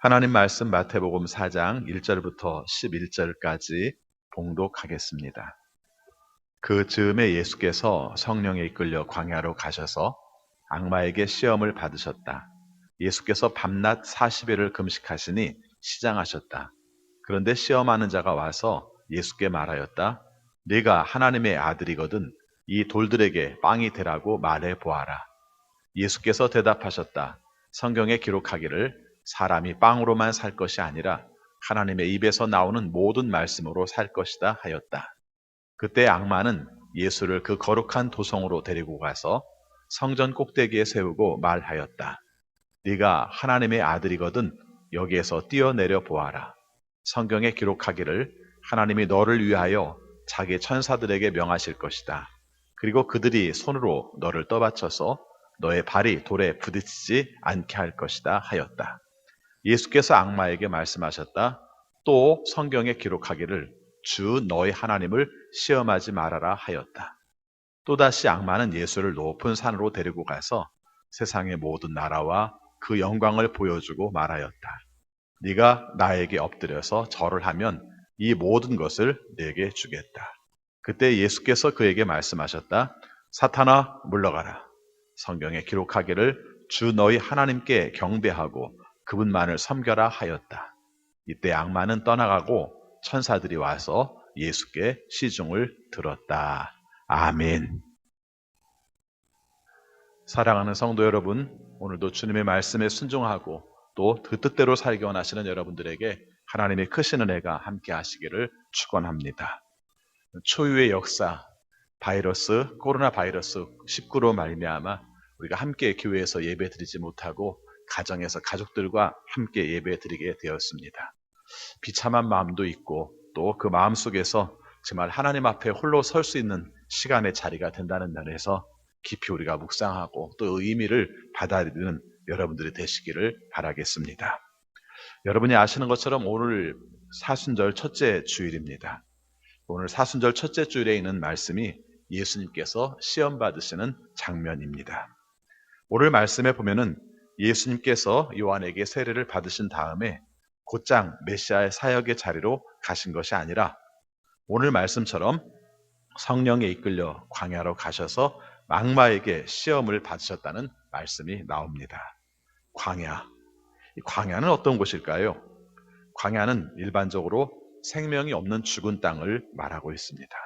하나님 말씀 마태복음 4장 1절부터 11절까지 봉독하겠습니다. 그 즈음에 예수께서 성령에 이끌려 광야로 가셔서 악마에게 시험을 받으셨다. 예수께서 밤낮 40일을 금식하시니 시장하셨다. 그런데 시험하는 자가 와서 예수께 말하였다. 네가 하나님의 아들이거든 이 돌들에게 빵이 되라고 말해 보아라. 예수께서 대답하셨다. 성경에 기록하기를 사람이 빵으로만 살 것이 아니라 하나님의 입에서 나오는 모든 말씀으로 살 것이다 하였다. 그때 악마는 예수를 그 거룩한 도성으로 데리고 가서 성전 꼭대기에 세우고 말하였다. 네가 하나님의 아들이거든 여기에서 뛰어내려 보아라. 성경에 기록하기를 하나님이 너를 위하여 자기 천사들에게 명하실 것이다. 그리고 그들이 손으로 너를 떠받쳐서 너의 발이 돌에 부딪히지 않게 할 것이다 하였다. 예수께서 악마에게 말씀하셨다. 또 성경에 기록하기를 주 너의 하나님을 시험하지 말아라 하였다. 또다시 악마는 예수를 높은 산으로 데리고 가서 세상의 모든 나라와 그 영광을 보여주고 말하였다. 네가 나에게 엎드려서 절을 하면 이 모든 것을 네게 주겠다. 그때 예수께서 그에게 말씀하셨다. 사탄아 물러가라. 성경에 기록하기를 주 너희 하나님께 경배하고 그분만을 섬겨라 하였다. 이때 악마는 떠나가고 천사들이 와서 예수께 시중을 들었다. 아멘. 사랑하는 성도 여러분, 오늘도 주님의 말씀에 순종하고 또 그 뜻대로 살기 원하시는 여러분들에게 하나님의 크신 은혜가 함께 하시기를 축원합니다. 초유의 역사, 코로나 바이러스 19로 말미암아 우리가 함께 교회에서 예배드리지 못하고 가정에서 가족들과 함께 예배드리게 되었습니다. 비참한 마음도 있고 또 그 마음 속에서 정말 하나님 앞에 홀로 설 수 있는 시간의 자리가 된다는 면에서 깊이 우리가 묵상하고 또 의미를 받아들이는 여러분들이 되시기를 바라겠습니다. 여러분이 아시는 것처럼 오늘 사순절 첫째 주일입니다. 오늘 사순절 첫째 주일에 있는 말씀이 예수님께서 시험 받으시는 장면입니다. 오늘 말씀에 보면은 예수님께서 요한에게 세례를 받으신 다음에 곧장 메시아의 사역의 자리로 가신 것이 아니라 오늘 말씀처럼 성령에 이끌려 광야로 가셔서 악마에게 시험을 받으셨다는 말씀이 나옵니다. 광야. 이 광야는 어떤 곳일까요? 광야는 일반적으로 생명이 없는 죽은 땅을 말하고 있습니다.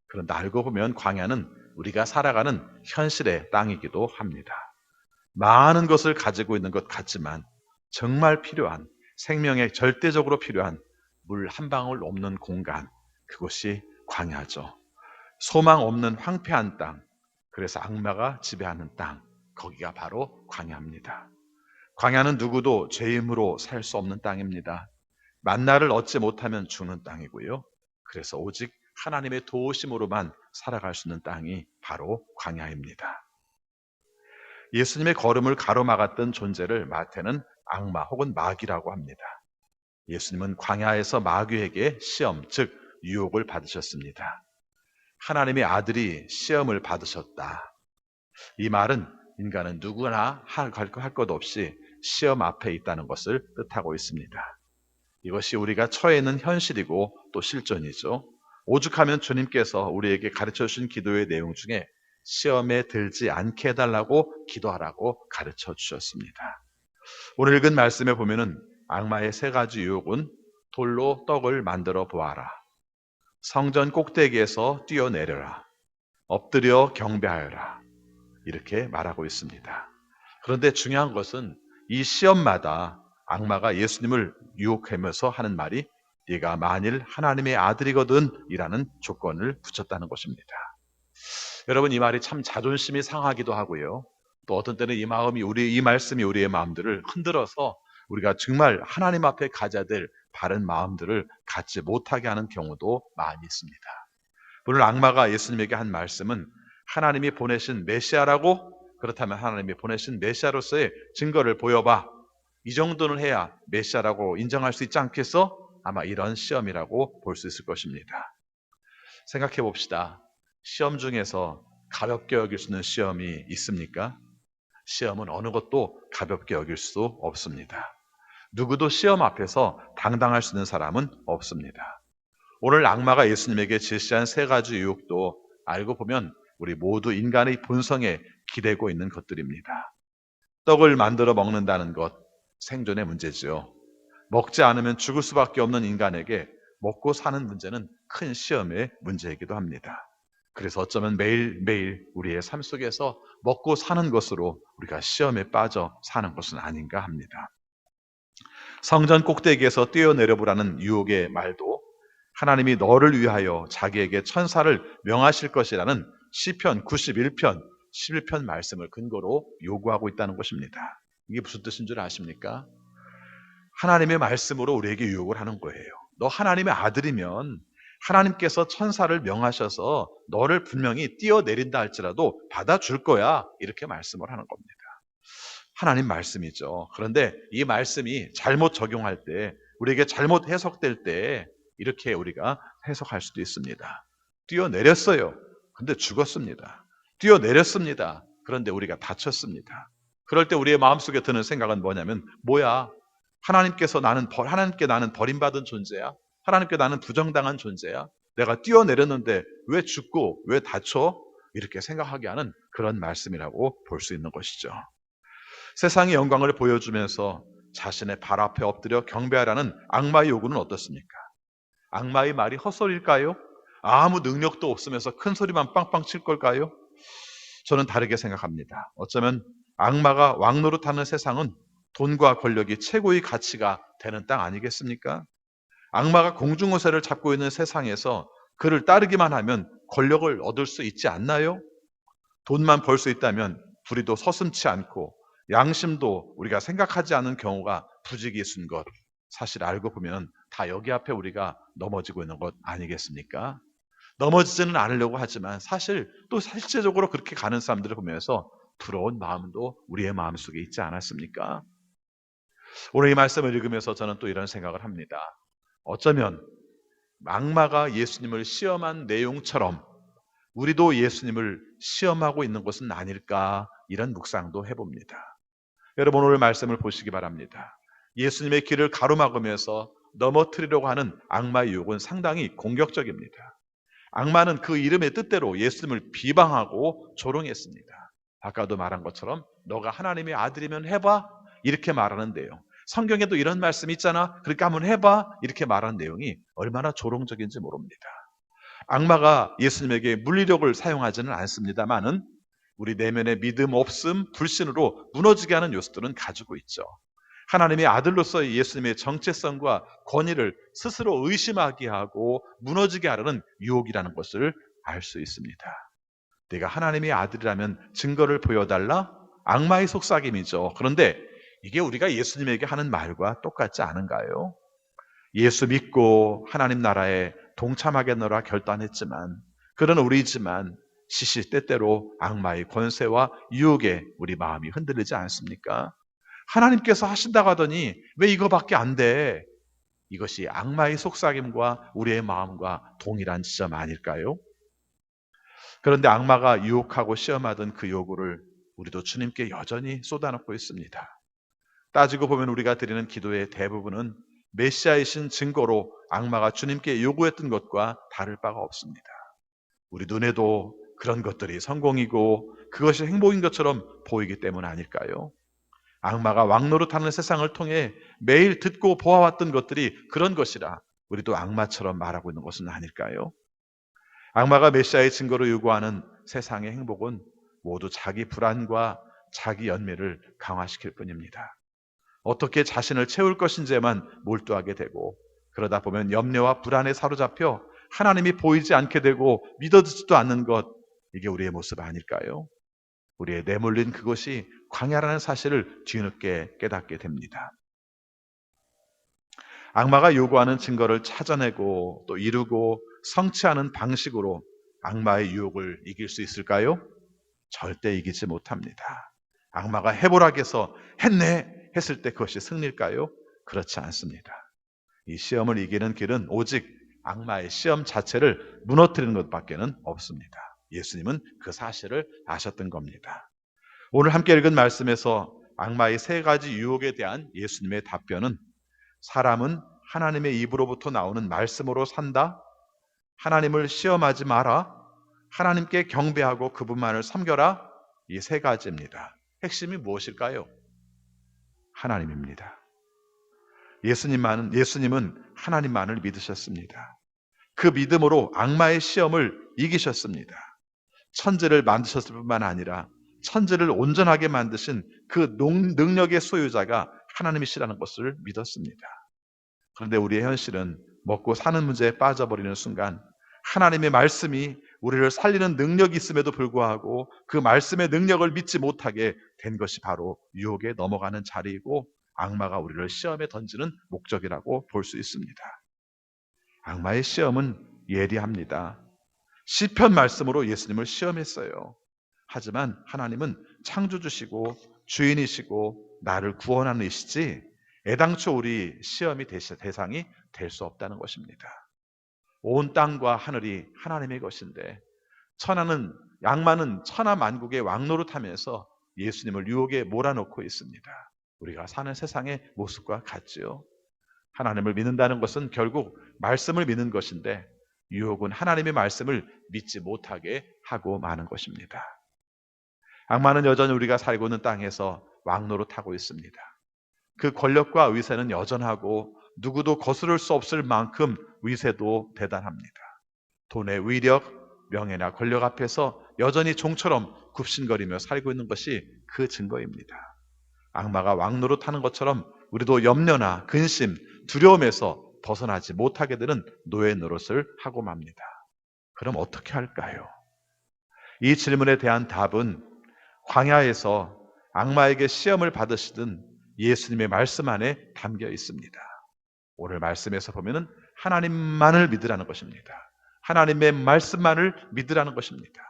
그런데 알고 보면 광야는 우리가 살아가는 현실의 땅이기도 합니다. 많은 것을 가지고 있는 것 같지만 정말 필요한 생명에 절대적으로 필요한 물 한 방울 없는 공간, 그것이 광야죠. 소망 없는 황폐한 땅, 그래서 악마가 지배하는 땅, 거기가 바로 광야입니다. 광야는 누구도 죄임으로 살 수 없는 땅입니다. 만나를 얻지 못하면 죽는 땅이고요. 그래서 오직 하나님의 도우심으로만 살아갈 수 있는 땅이 바로 광야입니다. 예수님의 걸음을 가로막았던 존재를 마태는 악마 혹은 마귀라고 합니다. 예수님은 광야에서 마귀에게 시험, 즉 유혹을 받으셨습니다. 하나님의 아들이 시험을 받으셨다. 이 말은 인간은 누구나 할 것 없이 시험 앞에 있다는 것을 뜻하고 있습니다. 이것이 우리가 처해 있는 현실이고 또 실존이죠. 오죽하면 주님께서 우리에게 가르쳐 주신 기도의 내용 중에 시험에 들지 않게 해달라고 기도하라고 가르쳐 주셨습니다. 오늘 읽은 말씀에 보면은 악마의 세 가지 유혹은 돌로 떡을 만들어 보아라. 성전 꼭대기에서 뛰어내려라. 엎드려 경배하여라. 이렇게 말하고 있습니다. 그런데 중요한 것은 이 시험마다 악마가 예수님을 유혹하면서 하는 말이 네가 만일 하나님의 아들이거든 이라는 조건을 붙였다는 것입니다. 여러분, 이 말이 참 자존심이 상하기도 하고요. 또 어떤 때는 이 말씀이 우리의 마음들을 흔들어서 우리가 정말 하나님 앞에 가져야 될 바른 마음들을 갖지 못하게 하는 경우도 많이 있습니다. 오늘 악마가 예수님에게 한 말씀은 하나님이 보내신 메시아라고, 그렇다면 하나님이 보내신 메시아로서의 증거를 보여봐. 이 정도는 해야 메시아라고 인정할 수 있지 않겠어? 아마 이런 시험이라고 볼 수 있을 것입니다. 생각해 봅시다. 시험 중에서 가볍게 여길 수 있는 시험이 있습니까? 시험은 어느 것도 가볍게 여길 수 없습니다. 누구도 시험 앞에서 당당할 수 있는 사람은 없습니다. 오늘 악마가 예수님에게 제시한 세 가지 유혹도 알고 보면 우리 모두 인간의 본성에 기대고 있는 것들입니다. 떡을 만들어 먹는다는 것, 생존의 문제죠. 먹지 않으면 죽을 수밖에 없는 인간에게 먹고 사는 문제는 큰 시험의 문제이기도 합니다. 그래서 어쩌면 매일매일 우리의 삶 속에서 먹고 사는 것으로 우리가 시험에 빠져 사는 것은 아닌가 합니다. 성전 꼭대기에서 뛰어내려보라는 유혹의 말도 하나님이 너를 위하여 자기에게 천사를 명하실 것이라는 시편 91편, 11편 말씀을 근거로 요구하고 있다는 것입니다. 이게 무슨 뜻인 줄 아십니까? 하나님의 말씀으로 우리에게 유혹을 하는 거예요. 너 하나님의 아들이면 하나님께서 천사를 명하셔서 너를 분명히 뛰어내린다 할지라도 받아줄 거야. 이렇게 말씀을 하는 겁니다. 하나님 말씀이죠. 그런데 이 말씀이 잘못 적용할 때, 우리에게 잘못 해석될 때 이렇게 우리가 해석할 수도 있습니다. 뛰어내렸어요. 근데 죽었습니다. 뛰어내렸습니다. 그런데 우리가 다쳤습니다. 그럴 때 우리의 마음속에 드는 생각은 뭐냐면, 뭐야? 하나님께 나는 버림받은 존재야? 하나님께 나는 부정당한 존재야? 내가 뛰어내렸는데 왜 죽고 왜 다쳐? 이렇게 생각하게 하는 그런 말씀이라고 볼 수 있는 것이죠. 세상의 영광을 보여주면서 자신의 발 앞에 엎드려 경배하라는 악마의 요구는 어떻습니까? 악마의 말이 헛소리일까요? 아무 능력도 없으면서 큰 소리만 빵빵 칠 걸까요? 저는 다르게 생각합니다. 어쩌면 악마가 왕노릇하는 세상은 돈과 권력이 최고의 가치가 되는 땅 아니겠습니까? 악마가 공중호세를 잡고 있는 세상에서 그를 따르기만 하면 권력을 얻을 수 있지 않나요? 돈만 벌 수 있다면 불의도 서슴지 않고 양심도 우리가 생각하지 않는 경우가 부지기수인 것, 사실 알고 보면 다 여기 앞에 우리가 넘어지고 있는 것 아니겠습니까? 넘어지지는 않으려고 하지만 사실 또 실제적으로 그렇게 가는 사람들을 보면서 부러운 마음도 우리의 마음속에 있지 않았습니까? 오늘 이 말씀을 읽으면서 저는 또 이런 생각을 합니다. 어쩌면 악마가 예수님을 시험한 내용처럼 우리도 예수님을 시험하고 있는 것은 아닐까, 이런 묵상도 해봅니다. 여러분, 오늘 말씀을 보시기 바랍니다. 예수님의 길을 가로막으면서 넘어뜨리려고 하는 악마의 유혹은 상당히 공격적입니다. 악마는 그 이름의 뜻대로 예수님을 비방하고 조롱했습니다. 아까도 말한 것처럼 너가 하나님의 아들이면 해봐, 이렇게 말하는데요. 성경에도 이런 말씀이 있잖아, 그러니까 한번 해봐, 이렇게 말하는 내용이 얼마나 조롱적인지 모릅니다. 악마가 예수님에게 물리력을 사용하지는 않습니다만은 우리 내면의 믿음 없음, 불신으로 무너지게 하는 요소들은 가지고 있죠. 하나님의 아들로서의 예수님의 정체성과 권위를 스스로 의심하게 하고 무너지게 하려는 유혹이라는 것을 알 수 있습니다. 내가 하나님의 아들이라면 증거를 보여달라? 악마의 속삭임이죠. 그런데 이게 우리가 예수님에게 하는 말과 똑같지 않은가요? 예수 믿고 하나님 나라에 동참하겠노라 결단했지만, 그런 우리지만 시시때때로 악마의 권세와 유혹에 우리 마음이 흔들리지 않습니까? 하나님께서 하신다고 하더니 왜 이거밖에 안 돼? 이것이 악마의 속삭임과 우리의 마음과 동일한 지점 아닐까요? 그런데 악마가 유혹하고 시험하던 그 요구를 우리도 주님께 여전히 쏟아놓고 있습니다. 따지고 보면 우리가 드리는 기도의 대부분은 메시아이신 증거로 악마가 주님께 요구했던 것과 다를 바가 없습니다. 우리 눈에도 그런 것들이 성공이고 그것이 행복인 것처럼 보이기 때문 아닐까요? 악마가 왕노릇하는 세상을 통해 매일 듣고 보아왔던 것들이 그런 것이라 우리도 악마처럼 말하고 있는 것은 아닐까요? 악마가 메시아의 증거로 요구하는 세상의 행복은 모두 자기 불안과 자기 연민을 강화시킬 뿐입니다. 어떻게 자신을 채울 것인지에만 몰두하게 되고, 그러다 보면 염려와 불안에 사로잡혀 하나님이 보이지 않게 되고 믿어지지도 않는 것, 이게 우리의 모습 아닐까요? 우리의 내몰린 그것이 광야라는 사실을 뒤늦게 깨닫게 됩니다. 악마가 요구하는 증거를 찾아내고 또 이루고 성취하는 방식으로 악마의 유혹을 이길 수 있을까요? 절대 이기지 못합니다. 악마가 해보라고 해서 했네 했을 때 그것이 승리일까요? 그렇지 않습니다. 이 시험을 이기는 길은 오직 악마의 시험 자체를 무너뜨리는 것밖에는 없습니다. 예수님은 그 사실을 아셨던 겁니다. 오늘 함께 읽은 말씀에서 악마의 세 가지 유혹에 대한 예수님의 답변은 사람은 하나님의 입으로부터 나오는 말씀으로 산다. 하나님을 시험하지 마라. 하나님께 경배하고 그분만을 섬겨라. 이 세 가지입니다. 핵심이 무엇일까요? 하나님입니다. 예수님은 하나님만을 믿으셨습니다. 그 믿음으로 악마의 시험을 이기셨습니다. 천지를 만드셨을 뿐만 아니라 천지를 온전하게 만드신 그 능력의 소유자가 하나님이시라는 것을 믿었습니다. 그런데 우리의 현실은 먹고 사는 문제에 빠져버리는 순간 하나님의 말씀이 우리를 살리는 능력이 있음에도 불구하고 그 말씀의 능력을 믿지 못하게 된 것이 바로 유혹에 넘어가는 자리이고 악마가 우리를 시험에 던지는 목적이라고 볼 수 있습니다. 악마의 시험은 예리합니다. 시편 말씀으로 예수님을 시험했어요. 하지만 하나님은 창조주시고 주인이시고 나를 구원하는 이시지 애당초 우리 시험이 대상이 될 수 없다는 것입니다. 온 땅과 하늘이 하나님의 것인데 악마는 천하 만국의 왕노릇하면서 예수님을 유혹에 몰아넣고 있습니다. 우리가 사는 세상의 모습과 같지요. 하나님을 믿는다는 것은 결국 말씀을 믿는 것인데 유혹은 하나님의 말씀을 믿지 못하게 하고 마는 것입니다. 악마는 여전히 우리가 살고 있는 땅에서 왕노릇하고 있습니다. 그 권력과 위세는 여전하고 누구도 거스를 수 없을 만큼 위세도 대단합니다. 돈의 위력, 명예나 권력 앞에서 여전히 종처럼 굽신거리며 살고 있는 것이 그 증거입니다. 악마가 왕노릇하는 것처럼 우리도 염려나 근심, 두려움에서 벗어나지 못하게 되는 노예 노릇을 하고 맙니다. 그럼 어떻게 할까요? 이 질문에 대한 답은 광야에서 악마에게 시험을 받으시던 예수님의 말씀 안에 담겨 있습니다. 오늘 말씀에서 보면은 하나님만을 믿으라는 것입니다. 하나님의 말씀만을 믿으라는 것입니다.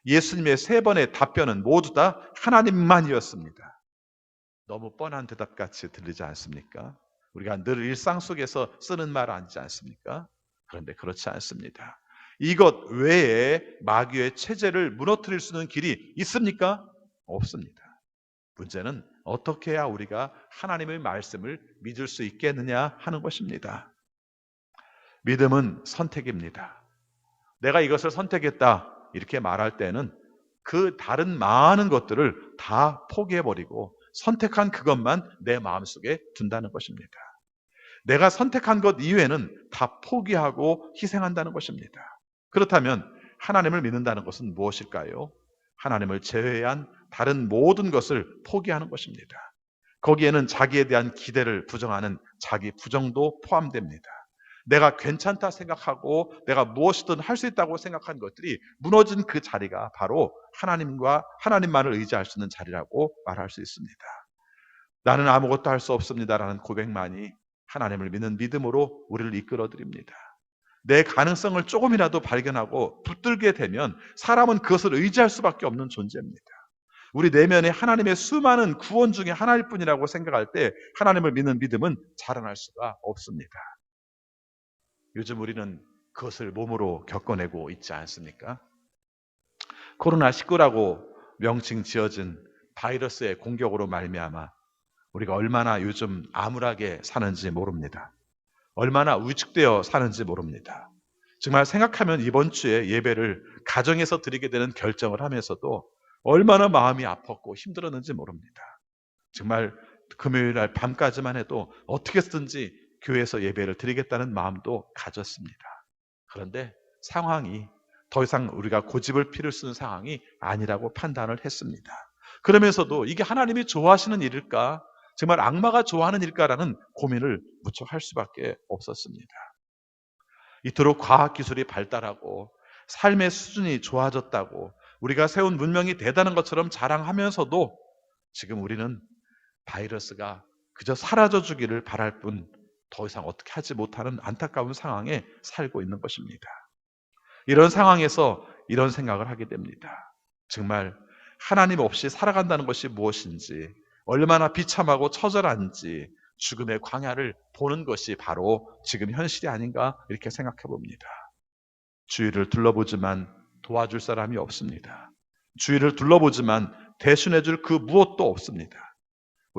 예수님의 세 번의 답변은 모두 다 하나님만이었습니다. 너무 뻔한 대답같이 들리지 않습니까? 우리가 늘 일상 속에서 쓰는 말 아니지 않습니까? 그런데 그렇지 않습니다. 이것 외에 마귀의 체제를 무너뜨릴 수 있는 길이 있습니까? 없습니다. 문제는 어떻게 해야 우리가 하나님의 말씀을 믿을 수 있겠느냐 하는 것입니다. 믿음은 선택입니다. 내가 이것을 선택했다 이렇게 말할 때는 그 다른 많은 것들을 다 포기해버리고 선택한 그것만 내 마음속에 둔다는 것입니다. 내가 선택한 것 이외에는 다 포기하고 희생한다는 것입니다. 그렇다면 하나님을 믿는다는 것은 무엇일까요? 하나님을 제외한 다른 모든 것을 포기하는 것입니다. 거기에는 자기에 대한 기대를 부정하는 자기 부정도 포함됩니다. 내가 괜찮다 생각하고 내가 무엇이든 할 수 있다고 생각한 것들이 무너진 그 자리가 바로 하나님만을 의지할 수 있는 자리라고 말할 수 있습니다. 나는 아무것도 할 수 없습니다라는 고백만이 하나님을 믿는 믿음으로 우리를 이끌어드립니다. 내 가능성을 조금이라도 발견하고 붙들게 되면 사람은 그것을 의지할 수밖에 없는 존재입니다. 우리 내면에 하나님의 수많은 구원 중에 하나일 뿐이라고 생각할 때 하나님을 믿는 믿음은 자라날 수가 없습니다. 요즘 우리는 그것을 몸으로 겪어내고 있지 않습니까? 코로나19라고 명칭 지어진 바이러스의 공격으로 말미암아 우리가 얼마나 요즘 암울하게 사는지 모릅니다. 얼마나 위축되어 사는지 모릅니다. 정말 생각하면 이번 주에 예배를 가정에서 드리게 되는 결정을 하면서도 얼마나 마음이 아팠고 힘들었는지 모릅니다. 정말 금요일 날 밤까지만 해도 어떻게 해서든지 교회에서 예배를 드리겠다는 마음도 가졌습니다. 그런데 상황이 더 이상 우리가 고집을 피울 수 있는 상황이 아니라고 판단을 했습니다. 그러면서도 이게 하나님이 좋아하시는 일일까? 정말 악마가 좋아하는 일까라는 고민을 무척 할 수밖에 없었습니다. 이토록 과학기술이 발달하고 삶의 수준이 좋아졌다고 우리가 세운 문명이 대단한 것처럼 자랑하면서도 지금 우리는 바이러스가 그저 사라져 주기를 바랄 뿐 더 이상 어떻게 하지 못하는 안타까운 상황에 살고 있는 것입니다. 이런 상황에서 이런 생각을 하게 됩니다. 정말 하나님 없이 살아간다는 것이 무엇인지, 얼마나 비참하고 처절한지 죽음의 광야를 보는 것이 바로 지금 현실이 아닌가 이렇게 생각해 봅니다. 주위를 둘러보지만 도와줄 사람이 없습니다. 주위를 둘러보지만 대신해 줄 그 무엇도 없습니다.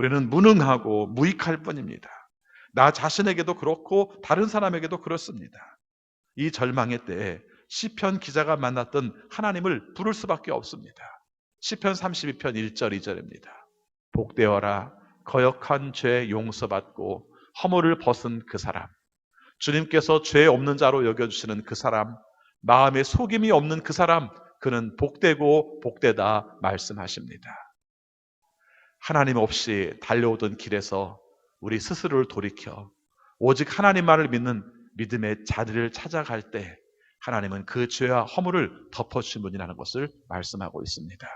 우리는 무능하고 무익할 뿐입니다. 나 자신에게도 그렇고 다른 사람에게도 그렇습니다. 이 절망의 때에 시편 기자가 만났던 하나님을 부를 수밖에 없습니다. 시편 32편 1절 2절입니다. 복되어라 거역한 죄 용서받고 허물을 벗은 그 사람, 주님께서 죄 없는 자로 여겨주시는 그 사람, 마음에 속임이 없는 그 사람, 그는 복되고 복되다 말씀하십니다. 하나님 없이 달려오던 길에서 우리 스스로를 돌이켜 오직 하나님만을 믿는 믿음의 자리를 찾아갈 때 하나님은 그 죄와 허물을 덮어주신 분이라는 것을 말씀하고 있습니다.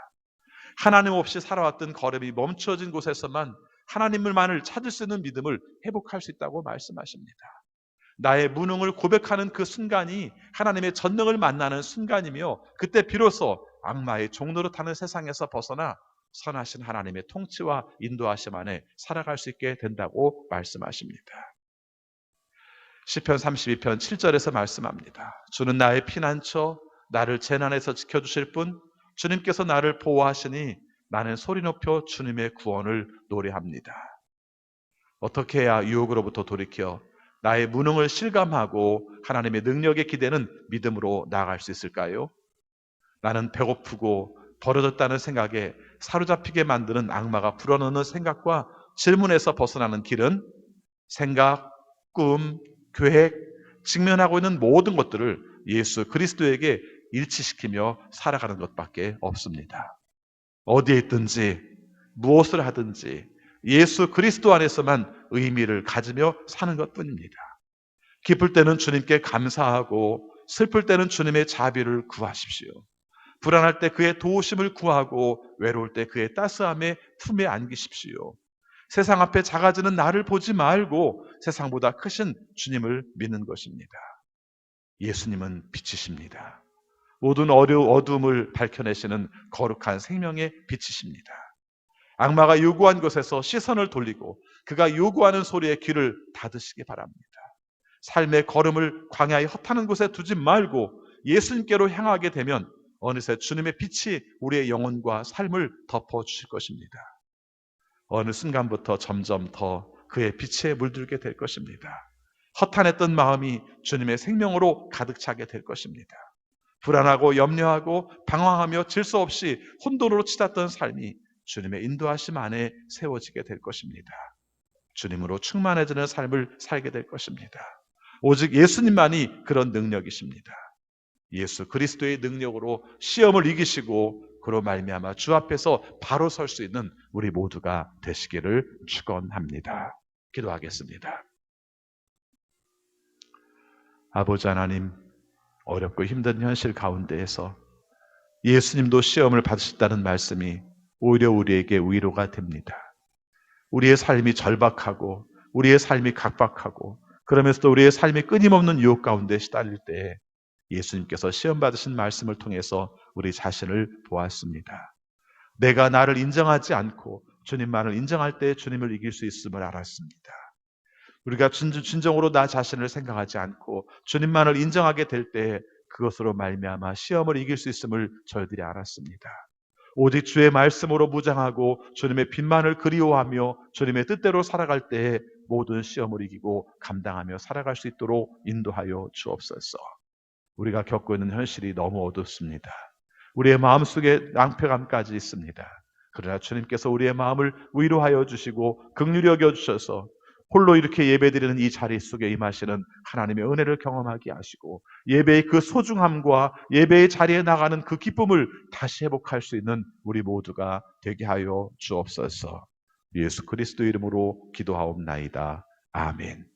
하나님 없이 살아왔던 걸음이 멈춰진 곳에서만 하나님만을 찾을 수 있는 믿음을 회복할 수 있다고 말씀하십니다. 나의 무능을 고백하는 그 순간이 하나님의 전능을 만나는 순간이며 그때 비로소 악마의 종노릇 하는 세상에서 벗어나 선하신 하나님의 통치와 인도하심 안에 살아갈 수 있게 된다고 말씀하십니다. 시편 32편 7절에서 말씀합니다. 주는 나의 피난처, 나를 재난에서 지켜주실 분, 주님께서 나를 보호하시니 나는 소리 높여 주님의 구원을 노래합니다. 어떻게 해야 유혹으로부터 돌이켜 나의 무능을 실감하고 하나님의 능력에 기대는 믿음으로 나아갈 수 있을까요? 나는 배고프고 버려졌다는 생각에 사로잡히게 만드는 악마가 불어넣는 생각과 질문에서 벗어나는 길은 생각, 꿈, 계획, 직면하고 있는 모든 것들을 예수 그리스도에게 일치시키며 살아가는 것밖에 없습니다. 어디에 있든지 무엇을 하든지 예수 그리스도 안에서만 의미를 가지며 사는 것뿐입니다. 기쁠 때는 주님께 감사하고 슬플 때는 주님의 자비를 구하십시오. 불안할 때 그의 도우심을 구하고 외로울 때 그의 따스함에 품에 안기십시오. 세상 앞에 작아지는 나를 보지 말고 세상보다 크신 주님을 믿는 것입니다. 예수님은 빛이십니다. 모든 어두움을 밝혀내시는 거룩한 생명의 빛이십니다. 악마가 요구한 곳에서 시선을 돌리고 그가 요구하는 소리에 귀를 닫으시기 바랍니다. 삶의 걸음을 광야의 헛하는 곳에 두지 말고 예수님께로 향하게 되면 어느새 주님의 빛이 우리의 영혼과 삶을 덮어주실 것입니다. 어느 순간부터 점점 더 그의 빛에 물들게 될 것입니다. 허탄했던 마음이 주님의 생명으로 가득 차게 될 것입니다. 불안하고 염려하고 방황하며 질서 없이 혼돈으로 치닫던 삶이 주님의 인도하심 안에 세워지게 될 것입니다. 주님으로 충만해지는 삶을 살게 될 것입니다. 오직 예수님만이 그런 능력이십니다. 예수 그리스도의 능력으로 시험을 이기시고 그로 말미암아 주 앞에서 바로 설 수 있는 우리 모두가 되시기를 축원합니다. 기도하겠습니다. 아버지 하나님, 어렵고 힘든 현실 가운데에서 예수님도 시험을 받으셨다는 말씀이 오히려 우리에게 위로가 됩니다. 우리의 삶이 절박하고 우리의 삶이 각박하고 그러면서도 우리의 삶이 끊임없는 유혹 가운데 시달릴 때 예수님께서 시험 받으신 말씀을 통해서 우리 자신을 보았습니다. 내가 나를 인정하지 않고 주님만을 인정할 때 주님을 이길 수 있음을 알았습니다. 우리가 진정으로 나 자신을 생각하지 않고 주님만을 인정하게 될 때 그것으로 말미암아 시험을 이길 수 있음을 저희들이 알았습니다. 오직 주의 말씀으로 무장하고 주님의 빛만을 그리워하며 주님의 뜻대로 살아갈 때에 모든 시험을 이기고 감당하며 살아갈 수 있도록 인도하여 주옵소서. 우리가 겪고 있는 현실이 너무 어둡습니다. 우리의 마음속에 낭패감까지 있습니다. 그러나 주님께서 우리의 마음을 위로하여 주시고 긍휼히 여겨 주셔서 홀로 이렇게 예배드리는 이 자리 속에 임하시는 하나님의 은혜를 경험하게 하시고 예배의 그 소중함과 예배의 자리에 나가는 그 기쁨을 다시 회복할 수 있는 우리 모두가 되게 하여 주옵소서. 예수 그리스도 이름으로 기도하옵나이다. 아멘.